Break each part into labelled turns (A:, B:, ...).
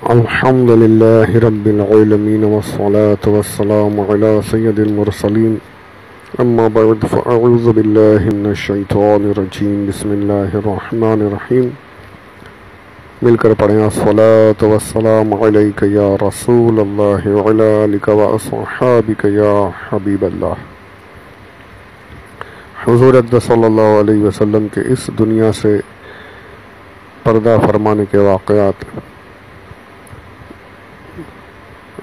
A: الحمد لله رب العالمين والصلاة والسلام على سيد المرسلين أما بعد فأعوذ بالله من الشيطان الرجيم بسم الله الرحمن الرحيم مل کر پڑھیں الصلاة والسلام عليك يا رسول الله وعلى آلك وأصحابك يا حبيب الله۔ حضور اقدس صلی اللہ علیہ وسلم کے اس دنیا سے پردہ فرمانے کے واقعات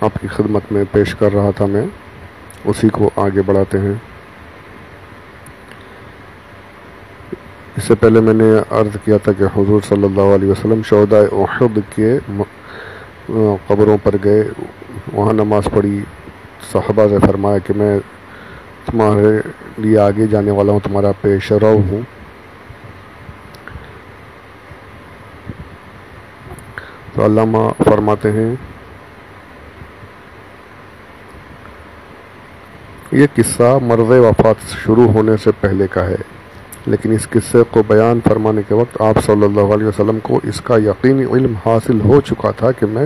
A: آپ کی خدمت میں پیش کر رہا تھا، میں اسی کو آگے بڑھاتے ہیں۔ اس سے پہلے میں نے عرض کیا تھا کہ حضور صلی اللہ علیہ وسلم شہداء احد کے قبروں پر گئے، وہاں نماز پڑھی، صحابہ سے فرمایا کہ میں تمہارے لیے آگے جانے والا ہوں، تمہارا پیش رو ہوں۔ تو علامہ فرماتے ہیں یہ قصہ مرض وفات شروع ہونے سے پہلے کا ہے، لیکن اس قصے کو بیان فرمانے کے وقت آپ صلی اللہ علیہ وسلم کو اس کا یقینی علم حاصل ہو چکا تھا کہ میں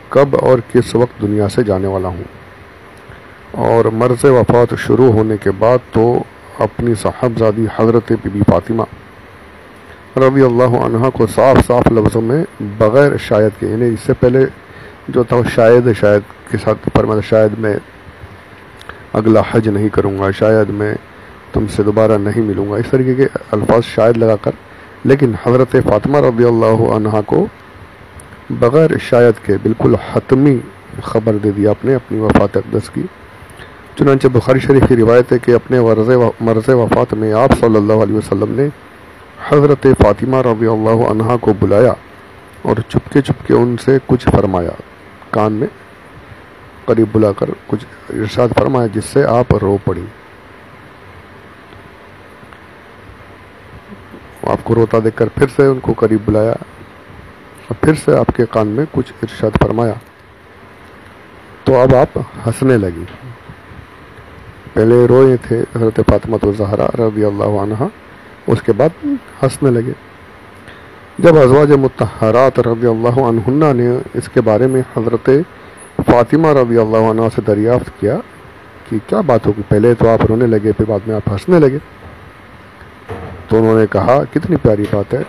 A: کب اور کس وقت دنیا سے جانے والا ہوں، اور مرض وفات شروع ہونے کے بعد تو اپنی صاحبزادی حضرت بی بی فاطمہ رضی اللہ عنہا کو صاف صاف لفظوں میں بغیر شاید کے، یعنی اس سے پہلے جو تھا شاید کے ساتھ فرمایا، شاید میں اگلا حج نہیں کروں گا، شاید میں تم سے دوبارہ نہیں ملوں گا، اس طریقے کے الفاظ شاید لگا کر، لیکن حضرت فاطمہ رضی اللہ عنہا کو بغیر شاید کے بالکل حتمی خبر دے دیا آپ نے اپنی وفات اقدس کی۔ چنانچہ بخاری شریف کی روایت ہے کہ اپنے مرض وفات میں آپ صلی اللہ علیہ وسلم نے حضرت فاطمہ رضی اللہ عنہا کو بلایا اور چپکے ان سے کچھ فرمایا، کان میں قریب بلا کر کچھ ارشاد فرمایا، جس سے آپ رو پڑی۔ آپ کو روتا دیکھ کر پھر سے ان کو قریب بلایا اور پھر سے آپ کے کان میں کچھ ارشاد فرمایا، تو اب آپ ہنسنے لگی۔ پہلے روئے تھے حضرت فاطمہ الزہرا رضی اللہ عنہا، اس کے بعد ہنسنے لگے۔ جب ازواج مطہرات رضی اللہ عنہن نے اس کے بارے میں حضرت فاطمہ رضی اللہ عنہ سے دریافت کیا کہ کیا بات ہوگی، پہلے تو آپ رونے لگے پھر بعد میں آپ ہنسنے لگے، تو انہوں نے کہا کتنی پیاری بات ہے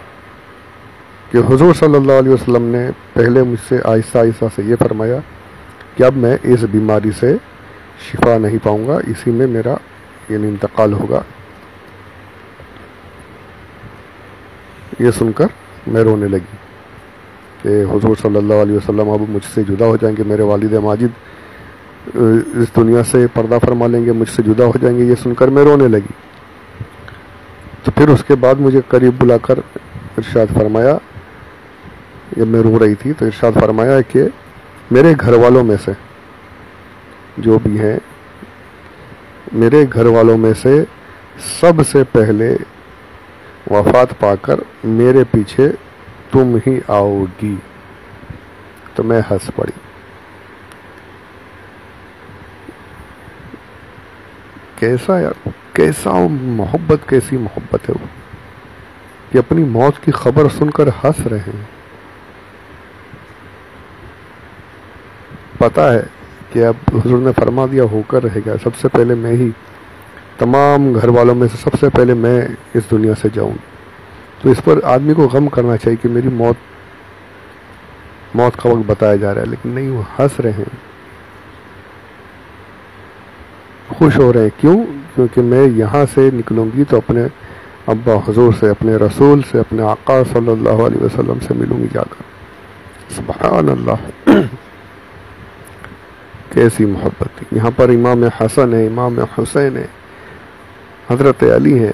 A: کہ حضور صلی اللہ علیہ وسلم نے پہلے مجھ سے آہستہ آہستہ سے یہ فرمایا کہ اب میں اس بیماری سے شفا نہیں پاؤں گا، اسی میں میرا یعنی انتقال ہوگا۔ یہ سن کر میں رونے لگی کہ حضور صلی اللہ علیہ وسلم اب مجھ سے جدا ہو جائیں گے، میرے والد ماجد اس دنیا سے پردہ فرما لیں گے، مجھ سے جدا ہو جائیں گے، یہ سن کر میں رونے لگی۔ تو پھر اس کے بعد مجھے قریب بلا کر ارشاد فرمایا، جب میں رو رہی تھی تو ارشاد فرمایا کہ میرے گھر والوں میں سے جو بھی ہیں، میرے گھر والوں میں سے سب سے پہلے وفات پا کر میرے پیچھے تم ہی آؤ گی۔ تو میں ہنس پڑی۔ کیسا یار، کیسا محبت، کیسی محبت ہے وہ کہ اپنی موت کی خبر سن کر ہنس رہے ہیں۔ پتہ ہے کہ اب حضور نے فرما دیا ہو کر رہے گا، سب سے پہلے میں ہی، تمام گھر والوں میں سے سب سے پہلے میں اس دنیا سے جاؤں گی، تو اس پر آدمی کو غم کرنا چاہیے کہ میری موت کا وقت بتایا جا رہا ہے، لیکن نہیں، وہ ہنس رہے ہیں، خوش ہو رہے ہیں۔ کیوں؟ کیونکہ میں یہاں سے نکلوں گی تو اپنے ابا حضور سے، اپنے رسول سے، اپنے آقا صلی اللہ علیہ وسلم سے ملوں گی جا کر۔ سبحان اللہ، کیسی محبت۔ یہاں پر امام حسن ہے، امام حسین ہے، حضرت علی ہے،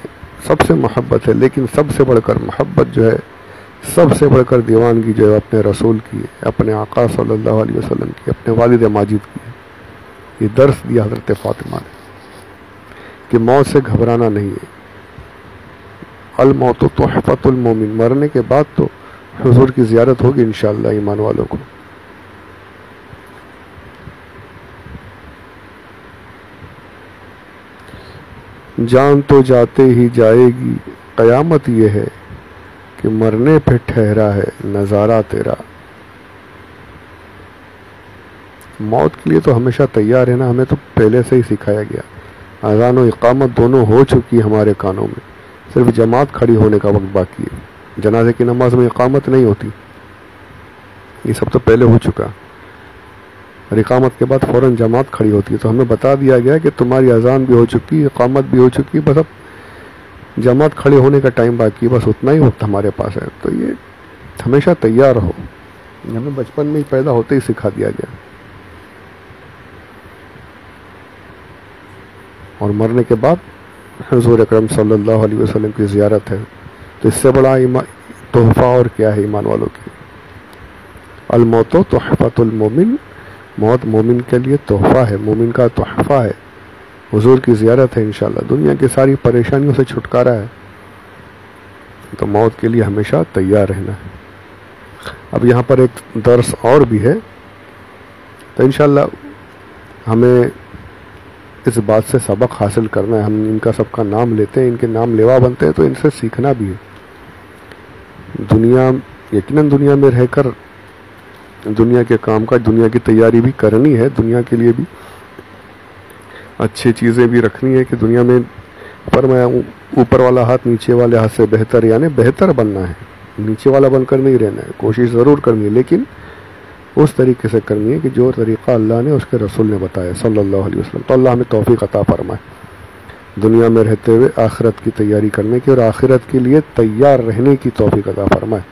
A: سب سے محبت ہے، لیکن سب سے بڑھ کر محبت جو ہے، سب سے بڑھ کر دیوانگی جو ہے اپنے رسول کی ہے، اپنے آقا صلی اللہ علیہ وسلم کی، اپنے والد ماجد کی ہے۔ یہ درس دیا حضرت فاطمہ نے کہ موت سے گھبرانا نہیں ہے، الموت تحفۃ المومن، مرنے کے بعد تو حضور کی زیارت ہوگی انشاءاللہ ایمان والوں کو۔ جان تو جاتے ہی جائے گی، قیامت یہ ہے کہ مرنے پہ ٹھہرا ہے نظارہ تیرا۔ موت کے لیے تو ہمیشہ تیار رہنا ہمیں تو پہلے سے ہی سکھایا گیا. اذان و اقامت دونوں ہو چکی ہمارے کانوں میں, صرف جماعت کھڑی ہونے کا وقت باقی ہے. جنازے کی نماز میں اقامت نہیں ہوتی, یہ سب تو پہلے ہو چکا. اور اقامت کے بعد فوراً جماعت کھڑی ہوتی ہے. تو ہمیں بتا دیا گیا کہ تمہاری اذان بھی ہو چکی, اقامت بھی ہو چکی, بس اب جماعت کھڑے ہونے کا ٹائم باقی ہے, بس اتنا ہی وقت ہمارے پاس ہے. تو یہ ہمیشہ تیار رہو, ہمیں بچپن میں ہی پیدا ہوتے ہی سکھا دیا گیا. اور مرنے کے بعد حضور اکرم صلی اللہ علیہ وسلم کی زیارت ہے. تو اس سے بڑا تحفہ اور کیا ہے ایمان والوں کی. الموت تحفۃ المومن, موت مومن کے لیے تحفہ ہے, مومن کا تحفہ ہے. حضور کی زیارت ہے انشاءاللہ, دنیا کی ساری پریشانیوں سے چھٹکارا ہے. تو موت کے لیے ہمیشہ تیار رہنا ہے. اب یہاں پر ایک درس اور بھی ہے, تو انشاءاللہ ہمیں اس بات سے سبق حاصل کرنا ہے. ہم ان کا سب کا نام لیتے ہیں, ان کے نام لیوا بنتے ہیں, تو ان سے سیکھنا بھی ہے. یقیناً دنیا میں رہ کر دنیا کے کام کا, دنیا کی تیاری بھی کرنی ہے, دنیا کے لیے بھی اچھی چیزیں بھی رکھنی ہے. کہ دنیا میں فرمایا اوپر والا ہاتھ نیچے والے ہاتھ سے بہتر, یعنی بہتر بننا ہے, نیچے والا بن کر نہیں رہنا ہے. کوشش ضرور کرنی ہے, لیکن اس طریقے سے کرنی ہے کہ جو طریقہ اللہ نے اس کے رسول نے بتایا صلی اللہ علیہ وسلم. تو اللہ ہمیں توفیق عطا فرمائے دنیا میں رہتے ہوئے آخرت کی تیاری کرنے کی, اور آخرت کے لیے تیار رہنے کی توفیق عطا فرمائے.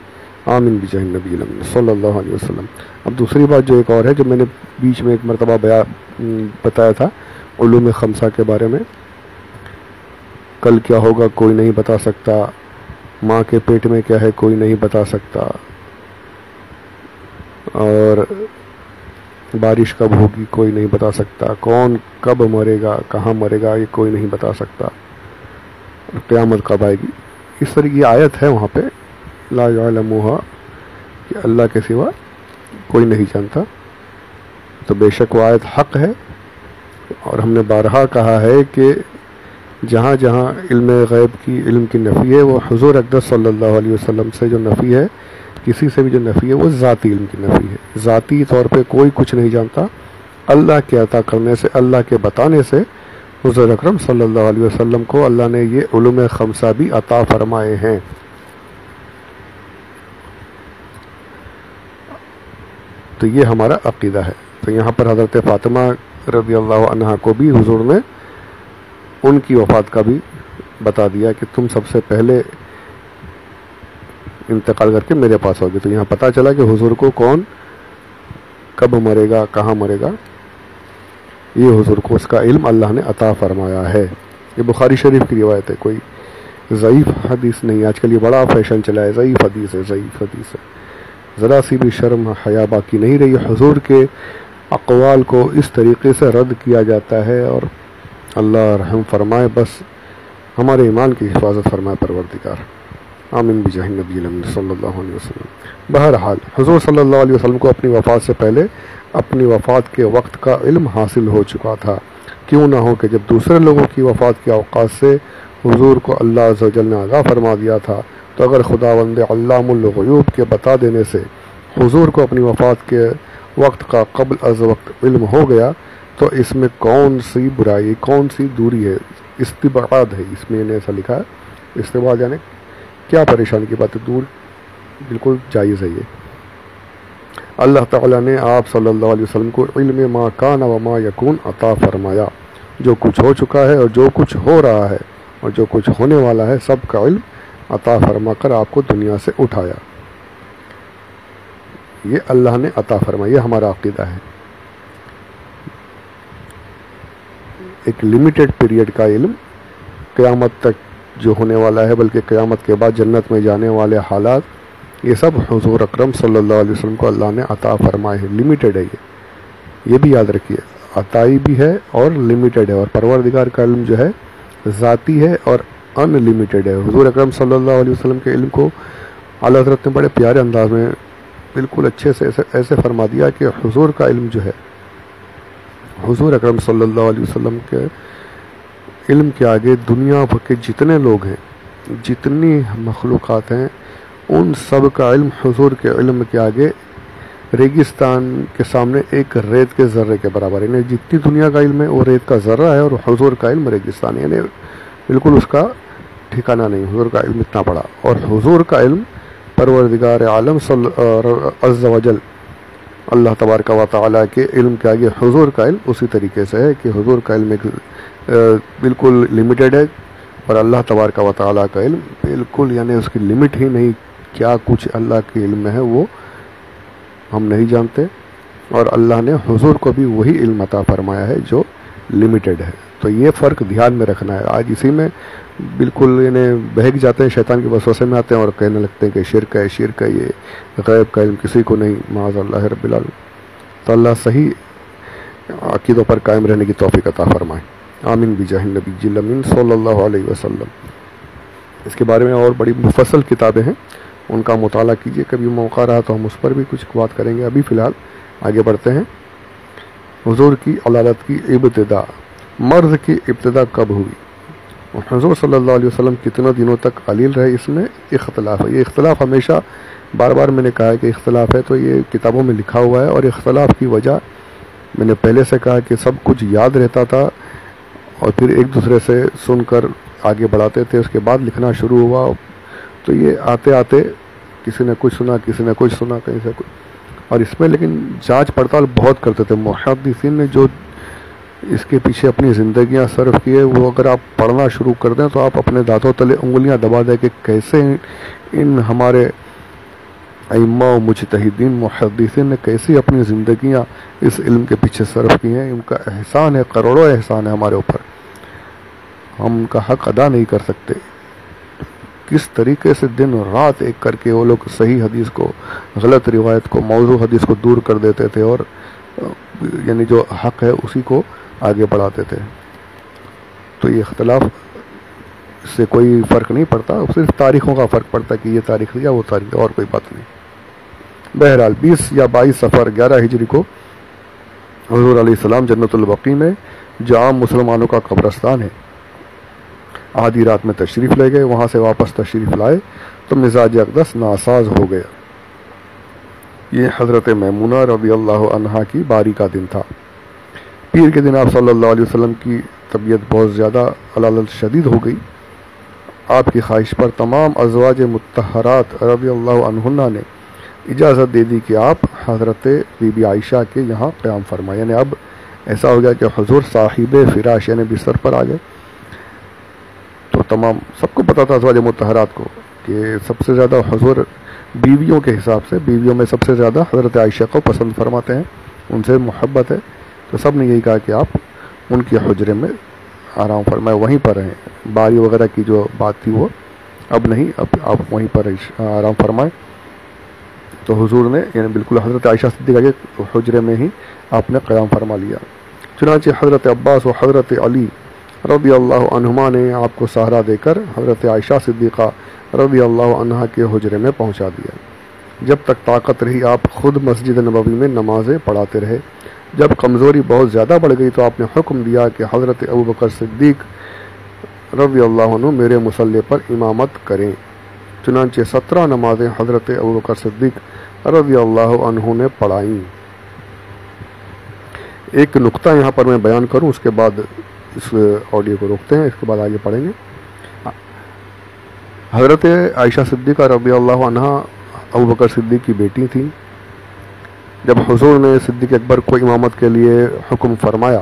A: آمین بجاہ نبی صلی اللہ علیہ وسلم. اب دوسری بات جو ایک اور ہے, جو میں نے بیچ میں ایک مرتبہ بتایا تھا علوم خمسہ کے بارے میں. کل کیا ہوگا کوئی نہیں بتا سکتا, ماں کے پیٹ میں کیا ہے کوئی نہیں بتا سکتا, اور بارش کب ہوگی کوئی نہیں بتا سکتا, کون کب مرے گا کہاں مرے گا یہ کوئی نہیں بتا سکتا, قیامت کب آئے گی. اس طرح کی آیت ہے وہاں پہ, لا یعلمها, کہ اللہ کے سوا کوئی نہیں جانتا. تو بے شک وہ آیت حق ہے, اور ہم نے بارہا کہا ہے کہ جہاں جہاں علم غیب کی علم کی نفی ہے, وہ حضور اقدس صلی اللہ علیہ وسلم سے جو نفی ہے, کسی سے بھی جو نفی ہے, وہ ذاتی علم کی نفی ہے. ذاتی طور پہ کوئی کچھ نہیں جانتا, اللہ کے عطا کرنے سے, اللہ کے بتانے سے حضور اکرم صلی اللہ علیہ وسلم کو اللہ نے یہ علوم خمسہ بھی عطا فرمائے ہیں. تو یہ ہمارا عقیدہ ہے. تو یہاں پر حضرت فاطمہ رضی اللہ عنہا کو بھی حضور نے ان کی وفات کا بھی بتا دیا کہ تم سب سے پہلے انتقال کر کے میرے پاس ہوگی. تو یہاں پتہ چلا کہ حضور کو کون کب مرے گا کہاں مرے گا, یہ حضور کو اس کا علم اللہ نے عطا فرمایا ہے. یہ بخاری شریف کی روایت ہے, کوئی ضعیف حدیث نہیں. آج کل یہ بڑا فیشن چلا ہے, ضعیف حدیث ہے, ضعیف حدیث ہے. ذرا سی بھی شرم حیا باقی نہیں رہی. حضور کے اقوال کو اس طریقے سے رد کیا جاتا ہے, اور اللہ رحم فرمائے, بس ہمارے ایمان کی حفاظت فرمائے پروردگار. آمین بجاہ نبی صلی اللہ علیہ وسلم. بہرحال حضور صلی اللہ علیہ وسلم کو اپنی وفات سے پہلے اپنی وفات کے وقت کا علم حاصل ہو چکا تھا. کیوں نہ ہو کہ جب دوسرے لوگوں کی وفات کے اوقات سے حضور کو اللہ عز و جل نے آگاہ فرما دیا تھا, تو اگر خداوند علام الغیوب کے بتا دینے سے حضور کو اپنی وفات کے وقت کا قبل از وقت علم ہو گیا, تو اس میں کون سی برائی, کون سی دوری ہے, استبعاد ہے. اس میں نے ایسا لکھا ہے, استبعاد یعنی کیا پریشانی کی بات ہے, دور, بالکل جائز ہے یہ. اللہ تعالیٰ نے آپ صلی اللہ علیہ وسلم کو علم ما کان و ما یکون عطا فرمایا. جو کچھ ہو چکا ہے اور جو کچھ ہو رہا ہے اور جو کچھ ہونے والا ہے, سب کا علم عطا فرما کر آپ کو دنیا سے اٹھایا. یہ اللہ نے عطا فرمایا, یہ ہمارا عقیدہ ہے. ایک لمیٹڈ پیریڈ کا علم, قیامت تک جو ہونے والا ہے, بلکہ قیامت کے بعد جنت میں جانے والے حالات, یہ سب حضور اکرم صلی اللہ علیہ وسلم کو اللہ نے عطا فرمائے ہیں. لمیٹڈ ہے یہ بھی یاد رکھیے, عطائی بھی ہے اور لمیٹڈ ہے. اور پروردگار کا علم جو ہے ذاتی ہے اور ان لمیٹڈ ہے. حضور اکرم صلی اللہ علیہ وسلم کے علم کو اعلیٰ حضرت نے بڑے پیارے انداز میں بالکل اچھے سے ایسے فرما دیا کہ حضور کا علم جو ہے, حضور اکرم صلی اللہ علیہ وسلم کے علم کے آگے دنیا بھر کے جتنے لوگ ہیں, جتنی مخلوقات ہیں, ان سب کا علم حضور کے علم کے آگے ریگستان کے سامنے ایک ریت کے ذرے کے برابر، یعنی جتنی دنیا کا علم ہے وہ ریت کا ذرہ ہے، اور حضور کا علم ریگستان، یعنی بالکل اس کا ٹھکانہ نہیں، حضور کا علم اتنا بڑا۔ اور حضور کا علم پروردگار عالم عز و جل اللہ تبارک و تعالیٰ کے علم کے آگے حضور کا علم اسی طریقے سے ہے کہ حضور کا علم ایک بالکل لمیٹڈ ہے، اور اللہ تبارک و تعالیٰ کا علم بالکل یعنی اس کی لمٹ ہی نہیں، کیا کچھ اللہ کے علم میں ہے وہ ہم نہیں جانتے، اور اللہ نے حضور کو بھی وہی علم عطا فرمایا ہے جو لمیٹڈ ہے۔ تو یہ فرق دھیان میں رکھنا ہے۔ آج اسی میں بالکل یعنی بہک جاتے ہیں، شیطان کے وسوسے میں آتے ہیں اور کہنے لگتے ہیں کہ شرک ہے، شرک ہے، یہ غیب کا علم کسی کو نہیں، معاذ اللہ رب العالمین۔ تو اللہ صحیح عقیدوں پر قائم رہنے کی توفیق عطا فرمائے، آمین بجاہ النبی الامین صلی اللہ علیہ وسلم۔ اس کے بارے میں اور بڑی مفصل کتابیں ہیں، ان کا مطالعہ کیجئے، کبھی موقع رہا تو ہم اس پر بھی کچھ بات کریں گے۔ ابھی فی الحال آگے بڑھتے ہیں۔ حضور کی علالت کی ابتدا، مرض کی ابتدا کب ہوئی؟ حضور صلی اللہ علیہ وسلم کتنے دنوں تک علیل رہے، اس میں اختلاف ہے۔ یہ اختلاف ہمیشہ بار بار میں نے کہا ہے کہ اختلاف ہے، تو یہ کتابوں میں لکھا ہوا ہے، اور اختلاف کی وجہ میں نے پہلے سے کہا کہ سب کچھ یاد رہتا تھا اور پھر ایک دوسرے سے سن کر آگے بڑھاتے تھے، اس کے بعد لکھنا شروع ہوا، تو یہ آتے آتے کسی نے کچھ سنا، کسی نے کچھ سنا، کہیں سے کچھ، اور اس میں لیکن جانچ پڑتال بہت کرتے تھے۔ محدثین نے جو اس کے پیچھے اپنی زندگیاں صرف کیے، وہ اگر آپ پڑھنا شروع کر دیں تو آپ اپنے دانتوں تلے انگلیاں دبا دیں کہ کیسے ان ہمارے ائمہ و مجتہدین محدثین نے کیسی اپنی زندگیاں اس علم کے پیچھے صرف کی ہیں۔ ان کا احسان ہے، کروڑوں احسان ہے ہمارے اوپر، ہم ان کا حق ادا نہیں کر سکتے۔ کس طریقے سے دن رات ایک کر کے وہ لوگ صحیح حدیث کو، غلط روایت کو، موضوع حدیث کو دور کر دیتے تھے، اور یعنی جو حق ہے اسی کو آگے بڑھاتے تھے۔ تو یہ اختلاف سے کوئی فرق نہیں پڑتا، صرف تاریخوں کا فرق پڑتا ہے کہ یہ تاریخ یا وہ تاریخ، اور کوئی بات نہیں۔ بہرحال 20 یا 22 صفر 11 ہجری کو حضور علیہ السلام جنت البقیع میں، جو عام مسلمانوں کا قبرستان ہے، آدھی رات میں تشریف لے گئے۔ وہاں سے واپس تشریف لائے تو مزاج اقدس ناساز ہو گیا۔ یہ حضرت میمونہ رضی اللہ عنہا کی باری کا دن تھا۔ پیر کے دن آپ صلی اللہ علیہ وسلم کی طبیعت بہت زیادہ علالت شدید ہو گئی۔ آپ کی خواہش پر تمام ازواج مطہرات رضی اللہ عنہن نے اجازت دے دی کہ آپ حضرت بی بی عائشہ کے یہاں قیام فرمائیں، یعنی اب ایسا ہو گیا کہ حضور صاحب فراش یعنی بستر پر آ گئے۔ تو تمام سب کو پتا تھا ازواج مطہرات کو کہ سب سے زیادہ حضور بیویوں کے حساب سے، بیویوں میں سب سے زیادہ حضرت عائشہ کو پسند فرماتے ہیں، ان سے محبت ہے، تو سب نے یہی کہا کہ آپ ان کے حجرے میں آرام فرمائے، وہیں پر رہیں۔ باری وغیرہ کی جو بات تھی وہ اب نہیں، اب آپ وہیں پر آرام فرمائیں۔ تو حضور نے یعنی بالکل حضرت عائشہ صدیقہ کے حجرے میں ہی آپ نے قیام فرما لیا۔ چنانچہ حضرت عباس و حضرت علی رضی اللہ عنہما نے آپ کو سہارا دے کر حضرت عائشہ صدیقہ رضی اللہ عنہا کے حجرے میں پہنچا دیا۔ جب تک طاقت رہی آپ خود مسجد نبوی میں نمازیں پڑھاتے رہے۔ جب کمزوری بہت زیادہ بڑھ گئی تو آپ نے حکم دیا کہ حضرت ابوبکر صدیق رضی اللہ عنہ میرے مصلی پر امامت کریں۔ چنانچہ 17 نمازیں حضرت ابوبکر صدیق رضی اللہ عنہ نے پڑھائیں۔ ایک نقطہ یہاں پر میں بیان کروں، اس کے بعد اس آڈیو کو روکتے ہیں، اس کے بعد آگے پڑھیں گے۔ حضرت عائشہ صدیقہ رضی اللہ عنہ ابوبکر صدیق کی بیٹی تھی۔ جب حضور نے صدیق اکبر کو امامت کے لیے حکم فرمایا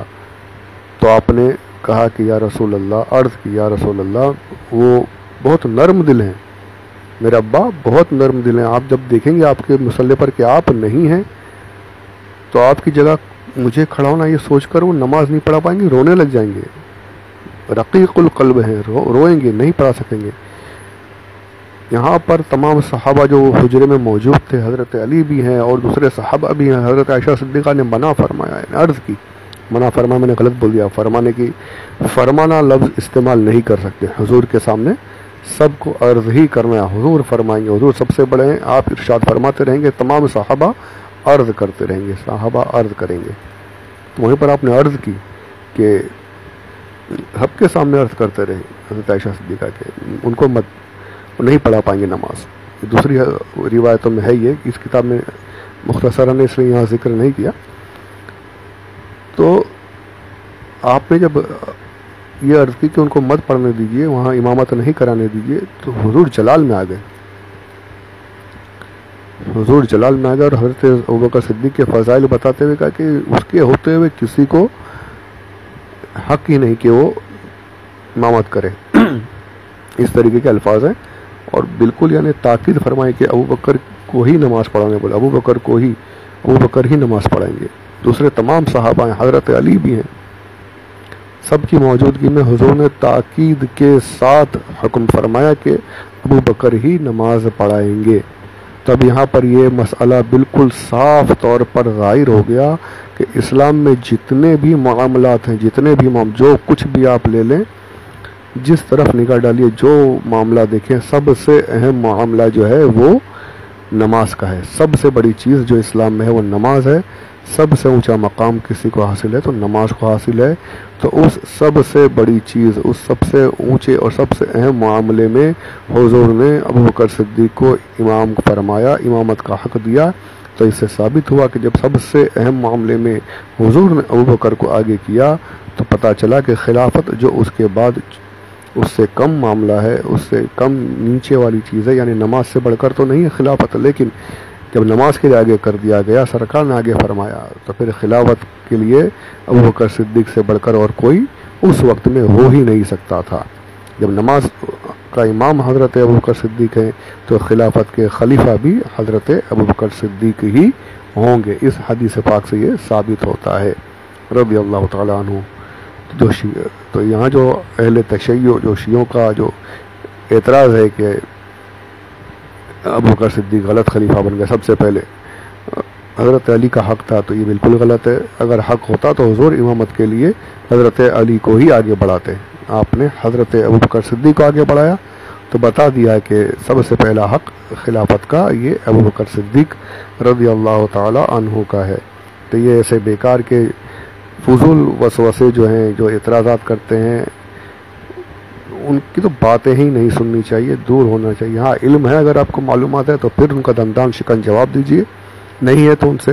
A: تو آپ نے کہا کہ یا رسول اللہ، عرض کی یا رسول اللہ وہ بہت نرم دل ہیں، میرے ابا بہت نرم دل ہیں، آپ جب دیکھیں گے آپ کے مصلی پر کہ آپ نہیں ہیں تو آپ کی جگہ مجھے کھڑا ہونا یہ سوچ کر وہ نماز نہیں پڑھا پائیں گے، رونے لگ جائیں گے، رقیق القلب ہیں، روئیں گے، نہیں پڑھا سکیں گے۔ یہاں پر تمام صحابہ جو حجرے میں موجود تھے، حضرت علی بھی ہیں اور دوسرے صحابہ بھی ہیں، حضرت عائشہ صدیقہ نے منع فرمایا ہے، عرض کی، منع فرمایا میں نے غلط بول دیا، فرمانے کی، فرمانا لفظ استعمال نہیں کر سکتے حضور کے سامنے، سب کو عرض ہی کرنا ہے، حضور فرمائیں گے، حضور سب سے بڑے ہیں، آپ ارشاد فرماتے رہیں گے، تمام صحابہ عرض کرتے رہیں گے، صحابہ عرض کریں گے۔ تو وہیں پر آپ نے عرض کی کہ سب کے سامنے عرض کرتے رہیں حضرت عائشہ صدیقہ کے، ان کو مت نہیں پڑھا پائیں گے نماز۔ دوسری روایتوں میں ہے یہ، اس کتاب میں مختصراً اس لیے یہاں ذکر نہیں کیا. تو آپ نے جب یہ عرض کی کہ ان کو مت پڑھنے دیجیے، وہاں امامت نہیں کرانے دیجیے، تو حضور جلال میں آ گئے. حضور جلال میں آ گئے اور حضرت ابوبکر صدیق کے فضائل بتاتے ہوئے کہا کہ اس کے ہوتے ہوئے کسی کو حق ہی نہیں کہ وہ امامت کرے. اس طریقے کے الفاظ ہیں، اور بالکل یعنی تاکید فرمائے کہ ابوبکر کو ہی نماز پڑھانے بولے، ابوبکر ہی نماز پڑھائیں گے. دوسرے تمام صحابہ ہیں، حضرت علی بھی ہیں، سب کی موجودگی میں حضور نے تاکید کے ساتھ حکم فرمایا کہ ابوبکر ہی نماز پڑھائیں گے. تب یہاں پر یہ مسئلہ بالکل صاف طور پر ظاہر ہو گیا کہ اسلام میں جتنے بھی معاملات ہیں، جو کچھ بھی آپ لے لیں، جس طرف نگاہ ڈالیے، جو معاملہ دیکھیں، سب سے اہم معاملہ جو ہے وہ نماز کا ہے. سب سے بڑی چیز جو اسلام میں ہے وہ نماز ہے. سب سے اونچا مقام کسی کو حاصل ہے تو نماز کو حاصل ہے. تو اس سب سے بڑی چیز، اس سب سے اونچے اور سب سے اہم معاملے میں حضور نے ابوبکر صدیق کو امام فرمایا، امامت کا حق دیا. تو اس سے ثابت ہوا کہ جب سب سے اہم معاملے میں حضور نے ابوبکر کو آگے کیا تو پتہ چلا کہ خلافت جو اس کے بعد اس سے کم معاملہ ہے، اس سے کم نیچے والی چیز ہے، یعنی نماز سے بڑھ کر تو نہیں ہے خلافت، لیکن جب نماز کے لیے آگے کر دیا گیا، سرکار نے آگے فرمایا، تو پھر خلافت کے لیے ابوبکر صدیق سے بڑھ کر اور کوئی اس وقت میں ہو ہی نہیں سکتا تھا. جب نماز کا امام حضرت ابوبکر صدیق ہیں تو خلافت کے خلیفہ بھی حضرت ابوبکر صدیق ہی ہوں گے. اس حدیث پاک سے یہ ثابت ہوتا ہے رضی اللہ تعالیٰ عنہ. تو یہاں جو اہل تشیع، جو شیعوں کا جو اعتراض ہے کہ ابوبکر صدیق غلط خلیفہ بن گئے، سب سے پہلے حضرت علی کا حق تھا، تو یہ بالکل غلط ہے. اگر حق ہوتا تو حضور امامت کے لیے حضرت علی کو ہی آگے بڑھاتے. آپ نے حضرت ابوبکر صدیق کو آگے بڑھایا تو بتا دیا کہ سب سے پہلا حق خلافت کا یہ ابوبکر صدیق رضی اللہ تعالی عنہ کا ہے. تو یہ ایسے بیکار کے فضول وسوسے جو ہیں، جو اعتراضات کرتے ہیں، ان کی تو باتیں ہی نہیں سننی چاہیے، دور ہونا چاہیے. ہاں علم ہے، اگر آپ کو معلومات ہے تو پھر ان کا دندان شکن جواب دیجیے، نہیں ہے تو ان سے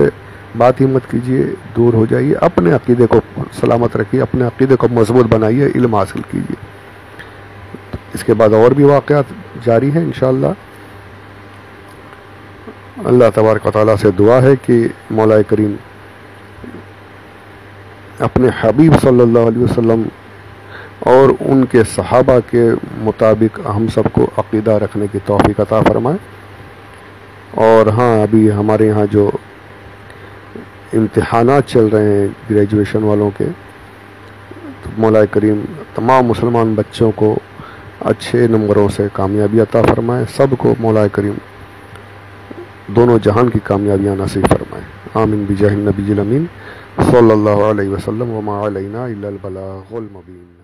A: بات ہی مت کیجیے، دور ہو جائیے. اپنے عقیدے کو سلامت رکھیے، اپنے عقیدے کو مضبوط بنائیے، علم حاصل کیجیے. اس کے بعد اور بھی واقعات جاری ہیں انشاءاللہ. اللہ تبارک و تعالیٰ سے دعا ہے کہ مولا کریم اپنے حبیب صلی اللہ علیہ وسلم اور ان کے صحابہ کے مطابق ہم سب کو عقیدہ رکھنے کی توفیق عطا فرمائے. اور ہاں ابھی ہمارے یہاں جو امتحانات چل رہے ہیں گریجویشن والوں کے، تو مولا کریم تمام مسلمان بچوں کو اچھے نمبروں سے کامیابی عطا فرمائے. سب کو مولا کریم دونوں جہان کی کامیابیاں نصیب فرمائے. آمین بجاہ النبی الامین صلی اللہ علیہ وسلم. وما علینا الا البلاغ المبین.